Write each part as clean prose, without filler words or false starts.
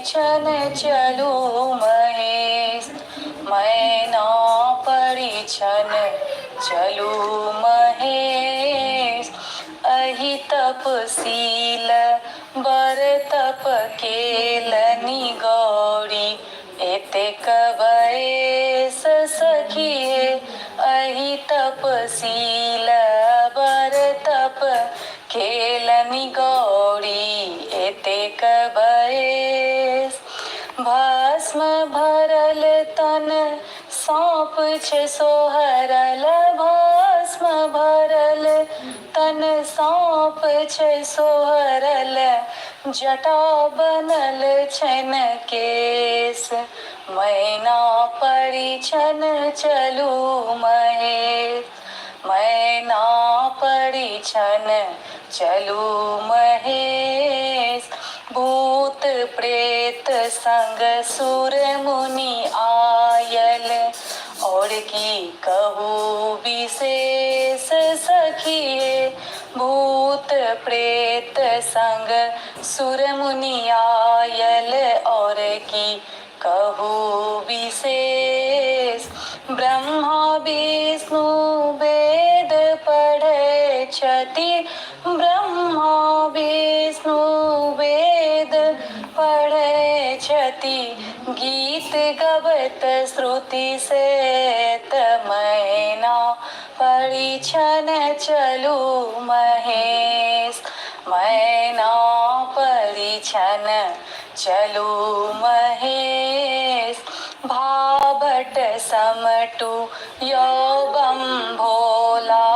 छन चलू महेश, मैं ना पड़ी छन चलू महेश। अहि तपसील बर तप केलनि गौरी, एतेक बयस सखिए। अहि तपसील बर तप केलनि गौरी, एतेक बयस। भस्म भरल तन सौंप छ सोहरल, भस्म भरल तन सौंप छ सोहरल। जटा बनल छन केस, मैना पड़ी छन चलू महेश, मैना पड़ी छन चलू महेश। भूत प्रेत संग सुर मुनि आयल, और की कहूँ विशेष सखिए। भूत प्रेत संग सुर मुनि आयल, और की कहूँ विशेष। ब्रह्मा विष्णु वेद पढ़े छति, ब्रह्मा विष्णु वेद पढ़े छति। गीत गबत श्रुति से मैना पड़ी छन चलू महेश, मैना पड़ी छन चलू महेश। भाभट समटू योगम भोला,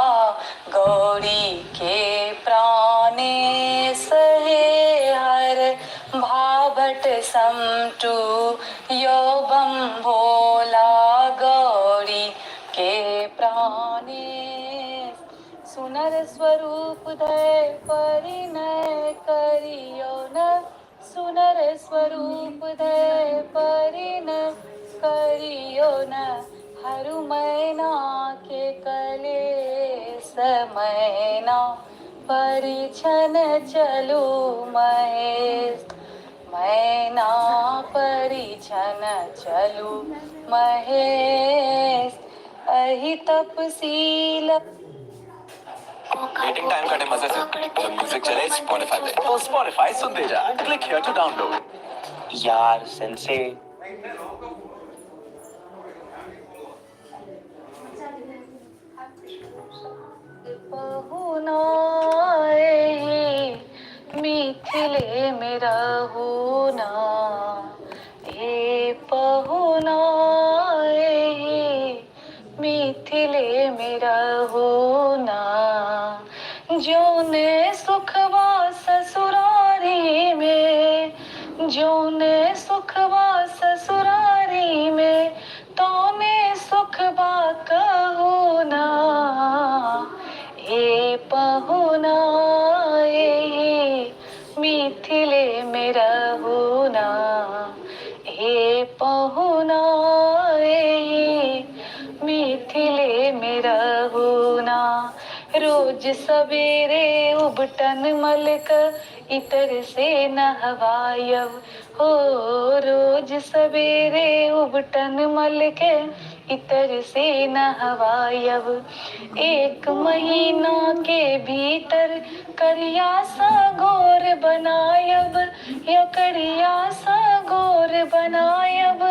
गौरी के प्राणेश हे हर। भाभट समटू योगम भोला, गौरी के प्राणेश। सुनर स्वरूप धय परिणय करियो न, सुनर स्वरूप धय परिणय करियो न। हरु मैना के कलेस, मैना पड़ी छन चलू महेश, मैना पड़ी छन चलू महेश। अहि तपसील। वेटिंग टाइम कटे मजे से, जब म्यूजिक चले स्पॉटिफाई पे तो स्पॉटिफाई सुनते जा। Click here to download. यार सेंसे पहुनाए मिथिले में रहुना, ए पहुनाए मिथिले में रहुना। जोने सुखवा ससुरारी में, जोने सुखवा ससुरारी में, तोने सुखवा कहूना। ए पहुना मिथिले में रहुना, ए पहुना मिथिले में रहुना। रोज सवेरे उबटन मलक इतर से नहवायब, हो रोज सवेरे उबटन मलक इतर से नहवायब। एक महीना के भीतर करिया सा गोर बनायब, यो करिया सा गोर बनायब।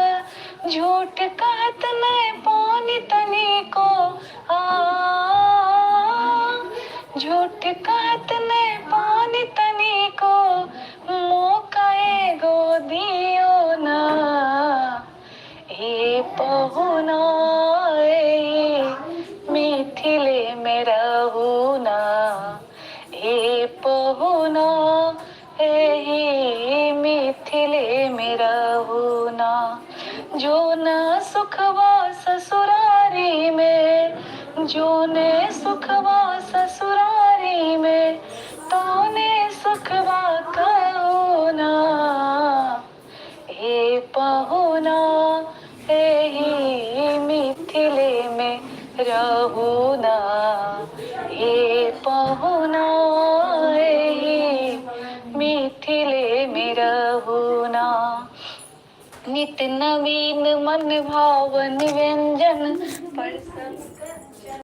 झूठ कहत नहीं पानी तनी को, झूठ कहत नहीं पानी तनी को, मौका एगो दियो ना। ए पहुना मिथिले में रहुना, ए पहुना मिथिले में रहुना। जो न सुखवा ससुरारी में, जो ने सुखवा ससुरारी में, तोने सुखवा कहूना। ए पहुना मिथिले में रहुना, ए पहुना मिथिले में रहुना। नित नवीन मन भावन व्यंजन परस